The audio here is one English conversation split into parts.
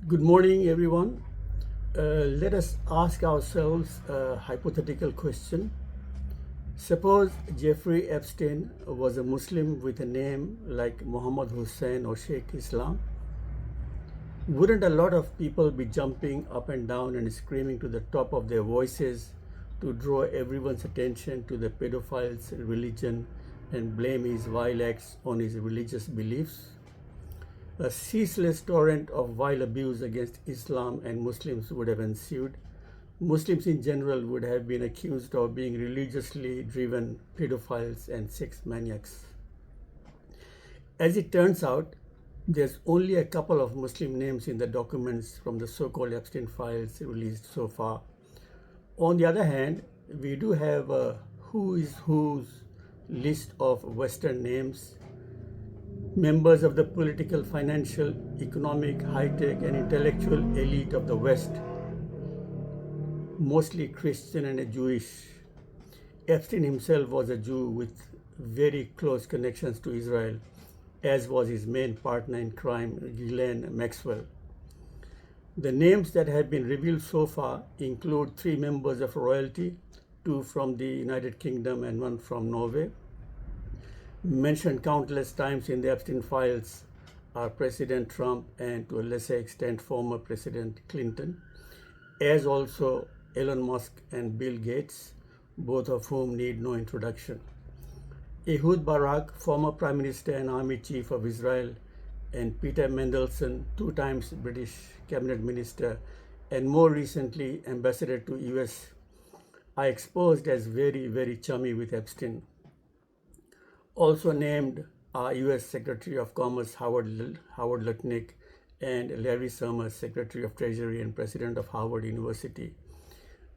Good morning, everyone. Let us ask ourselves a hypothetical question. Suppose Jeffrey Epstein was a Muslim with a name like Mohammad Hussain or Shaikh Islam. Wouldn't a lot of people be jumping up and down and screaming to the top of their voices to draw everyone's attention to the pedophile's religion and blame his vile acts on his religious beliefs? A ceaseless torrent of vile abuse against Islam and Muslims would have ensued. Muslims in general would have been accused of being religiously driven pedophiles and sex-maniacs. As it turns out, there's only a couple of Muslim names in the documents from the so-called Epstein files released so far. On the other hand, we do have a who is who's list of Western names, members of the political, financial, economic, high-tech, and intellectual elite of the West, mostly Christian and Jewish. Epstein himself was a Jew with very close connections to Israel, as was his main partner in crime, Ghislaine Maxwell. The names that have been revealed so far include 3 members of royalty, 2 from the United Kingdom and 1 from Norway. Mentioned countless times in the Epstein files are President Trump and to a lesser extent former President Clinton, as also Elon Musk and Bill Gates, both of whom need no introduction. Ehud Barak, former Prime Minister and Army Chief of Israel, and Peter Mandelson, 2 times British Cabinet Minister, and more recently Ambassador to US, are exposed as very, very chummy with Epstein. Also named are US Secretary of Commerce Howard Lutnick and Larry Summers, Secretary of Treasury and President of Harvard University.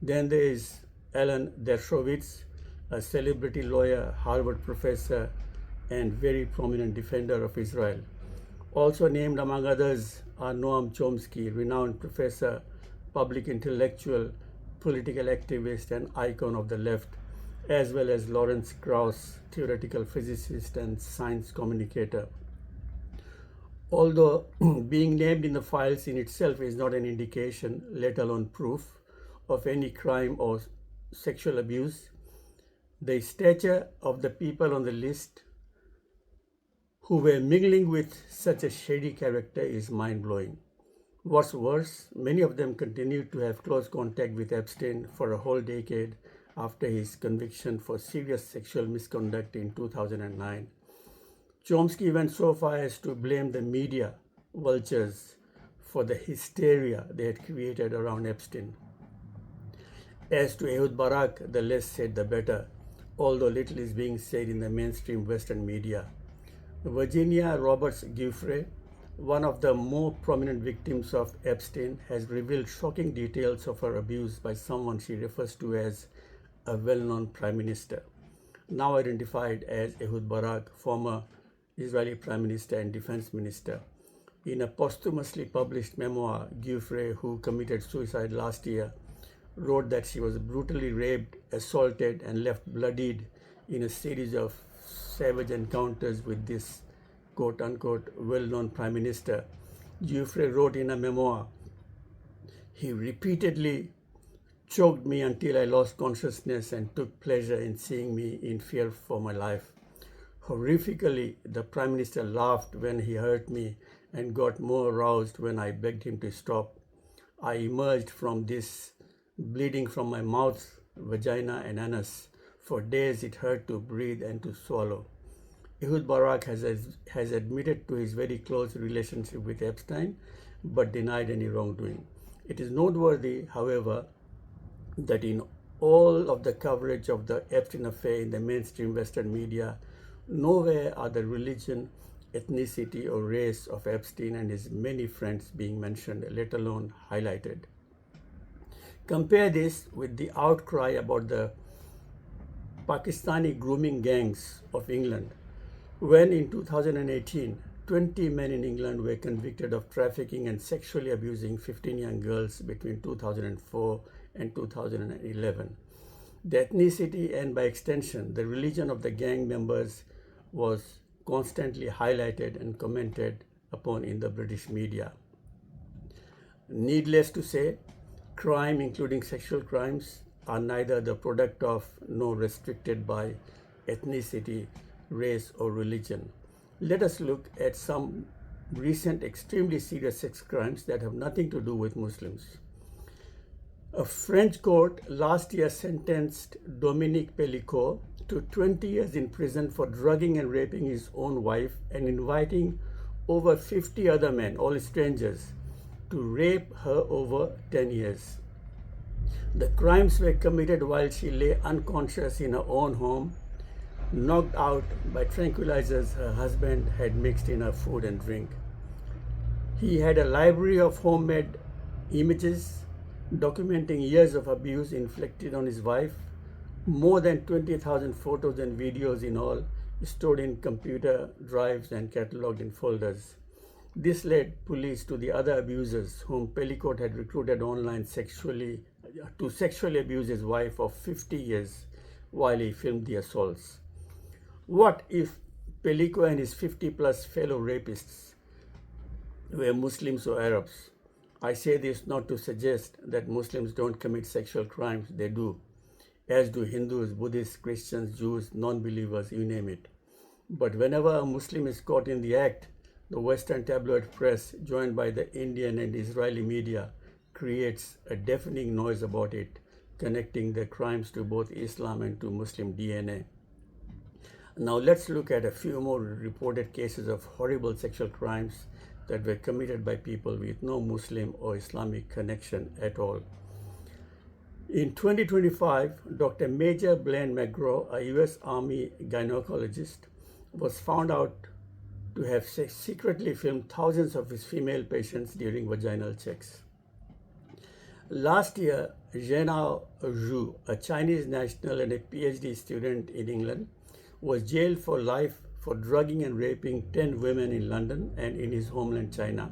Then there is Alan Dershowitz, a celebrity lawyer, Harvard professor, and very prominent defender of Israel. Also named among others are Noam Chomsky, renowned professor, public intellectual, political activist, and icon of the left, as well as Lawrence Krauss, theoretical physicist and science communicator. Although being named in the files in itself is not an indication, let alone proof, of any crime or sexual abuse, the stature of the people on the list who were mingling with such a shady character is mind-blowing. What's worse, many of them continued to have close contact with Epstein for a whole decade after his conviction for serious sexual misconduct in 2009. Chomsky went so far as to blame the media vultures for the hysteria they had created around Epstein. As to Ehud Barak, the less said the better, although little is being said in the mainstream Western media. Virginia Roberts Giuffre, one of the more prominent victims of Epstein, has revealed shocking details of her abuse by someone she refers to as a well-known prime minister, now identified as Ehud Barak, former Israeli prime minister and defense minister. In a posthumously published memoir, Giuffre, who committed suicide last year, wrote that she was brutally raped, assaulted, and left bloodied in a series of savage encounters with this quote-unquote well-known prime minister. Giuffre wrote in a memoir, "He repeatedly choked me until I lost consciousness and took pleasure in seeing me in fear for my life. Horrifically, the Prime Minister laughed when he hurt me and got more aroused when I begged him to stop. I emerged from this bleeding from my mouth, vagina, and anus. For days it hurt to breathe and to swallow." Ehud Barak has admitted to his very close relationship with Epstein, but denied any wrongdoing. It is noteworthy, however, that in all of the coverage of the Epstein affair in the mainstream Western media, nowhere are the religion, ethnicity, or race of Epstein and his many friends being mentioned, let alone highlighted. Compare this with the outcry about the Pakistani grooming gangs of England, when in 2018, 20 men in England were convicted of trafficking and sexually abusing 15 young girls between 2004 and 2011. The ethnicity and by extension the religion of the gang members was constantly highlighted and commented upon in the British media. Needless to say, crime, including sexual crimes, are neither the product of nor restricted by ethnicity, race, or religion. Let us look at some recent extremely serious sex crimes that have nothing to do with Muslims. A French court last year sentenced Dominique Pellicot to 20 years in prison for drugging and raping his own wife and inviting over 50 other men, all strangers, to rape her over 10 years. The crimes were committed while she lay unconscious in her own home, knocked out by tranquilizers her husband had mixed in her food and drink. He had a library of homemade images documenting years of abuse inflicted on his wife, more than 20,000 photos and videos in all, stored in computer drives and catalogued in folders. This led police to the other abusers whom Pellicot had recruited online to sexually abuse his wife of 50 years while he filmed the assaults. What if Pellicot and his 50-plus fellow rapists were Muslims or Arabs? I say this not to suggest that Muslims don't commit sexual crimes. They do, as do Hindus, Buddhists, Christians, Jews, non-believers, you name it. But whenever a Muslim is caught in the act, the Western tabloid press, joined by the Indian and Israeli media, creates a deafening noise about it, connecting the crimes to both Islam and to Muslim DNA. Now let's look at a few more reported cases of horrible sexual crimes that were committed by people with no Muslim or Islamic connection at all. In 2025, Dr. Major Blaine McGraw, a U.S. Army gynecologist, was found out to have secretly filmed thousands of his female patients during vaginal checks. Last year, Zhenao Zhu, a Chinese national and a PhD student in England, was jailed for life for drugging and raping 10 women in London and in his homeland China.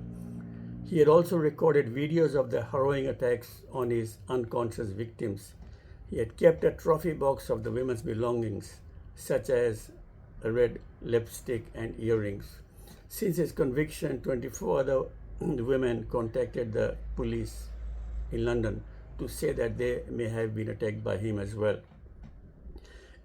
He had also recorded videos of the harrowing attacks on his unconscious victims. He had kept a trophy box of the women's belongings, such as a red lipstick and earrings. Since his conviction, 24 other women contacted the police in London to say that they may have been attacked by him as well.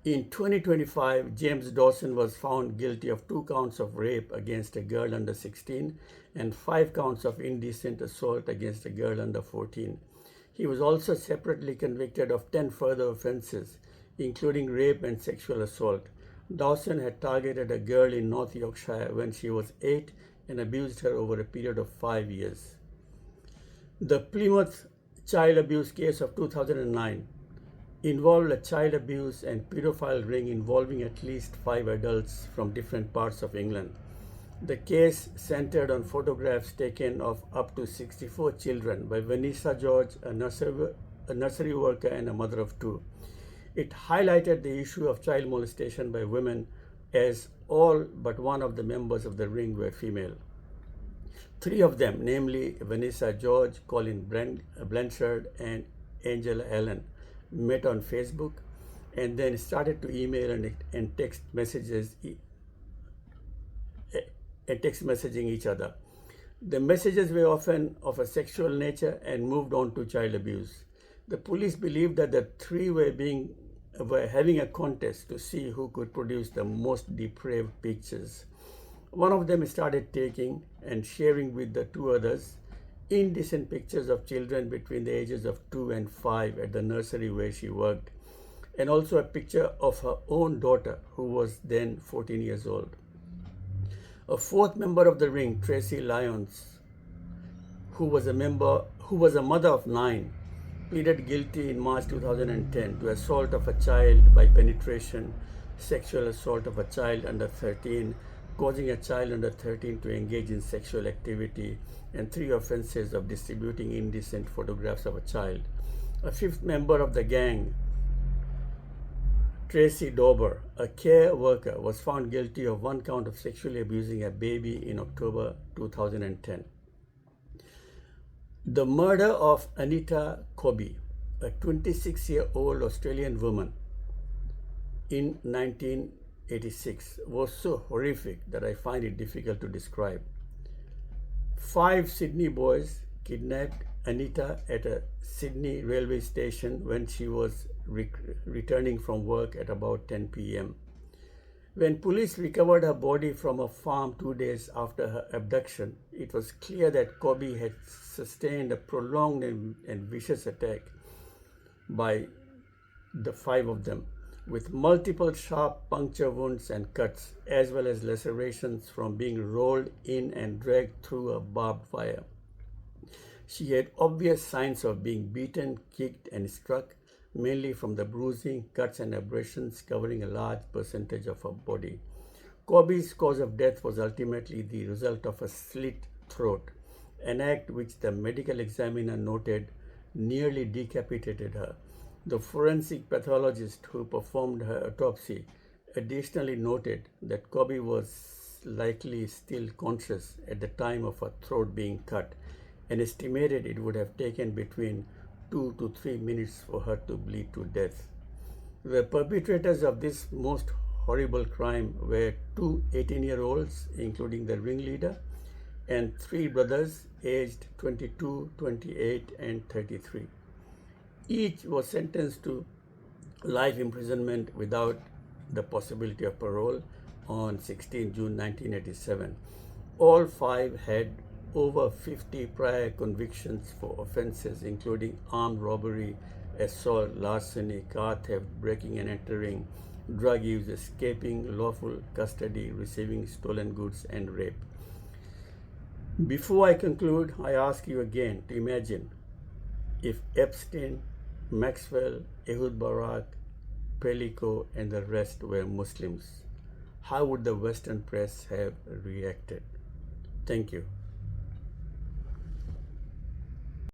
In 2025, James Dawson was found guilty of 2 counts of rape against a girl under 16 and 5 counts of indecent assault against a girl under 14. He was also separately convicted of 10 further offenses, including rape and sexual assault. Dawson had targeted a girl in North Yorkshire when she was 8 and abused her over a period of 5 years. The Plymouth child abuse case of 2009 involved a child abuse and pedophile ring involving at least 5 adults from different parts of England. The case centered on photographs taken of up to 64 children by Vanessa George, a nursery worker and a mother of 2. It highlighted the issue of child molestation by women, as all but one of the members of the ring were female. 3 of them, namely Vanessa George, Colin Blanchard, and Angela Allen, met on Facebook and then started to email and text messaging each other. The messages were often of a sexual nature and moved on to child abuse. The police believed that the 3 were having a contest to see who could produce the most depraved pictures. One of them started taking and sharing with the 2 others indecent pictures of children between the ages of 2 and 5 at the nursery where she worked, and also a picture of her own daughter, who was then 14 years old. A 4th member of the ring, Tracy Lyons, who was a mother of 9, pleaded guilty in March 2010 to assault of a child by penetration, sexual assault of a child under 13, causing a child under 13 to engage in sexual activity, and 3 offenses of distributing indecent photographs of a child. A 5th member of the gang, Tracy Dauber, a care worker, was found guilty of 1 count of sexually abusing a baby in October 2010. The murder of Anita Kobe, a 26-year-old Australian woman, in 1986 was so horrific that I find it difficult to describe. 5 Sydney boys kidnapped Anita at a Sydney railway station when she was returning from work at about 10 p.m. When police recovered her body from a farm 2 days after her abduction, it was clear that Kobe had sustained a prolonged and vicious attack by the five of them, with multiple sharp puncture wounds and cuts, as well as lacerations from being rolled in and dragged through a barbed wire. She had obvious signs of being beaten, kicked, and struck, mainly from the bruising, cuts, and abrasions covering a large percentage of her body. Kobe's cause of death was ultimately the result of a slit throat, an act which the medical examiner noted nearly decapitated her. The forensic pathologist who performed her autopsy additionally noted that Kobe was likely still conscious at the time of her throat being cut and estimated it would have taken between 2 to 3 minutes for her to bleed to death. The perpetrators of this most horrible crime were two 18-year-olds, including the ringleader, and three brothers aged 22, 28, and 33. Each was sentenced to life imprisonment without the possibility of parole on 16 June 1987. All five had over 50 prior convictions for offenses including armed robbery, assault, larceny, car theft, breaking and entering, drug use, escaping lawful custody, receiving stolen goods, and rape. Before I conclude, I ask you again to imagine if Epstein, Maxwell, Ehud Barak, Pellico, and the rest were Muslims. How would the Western press have reacted? Thank you.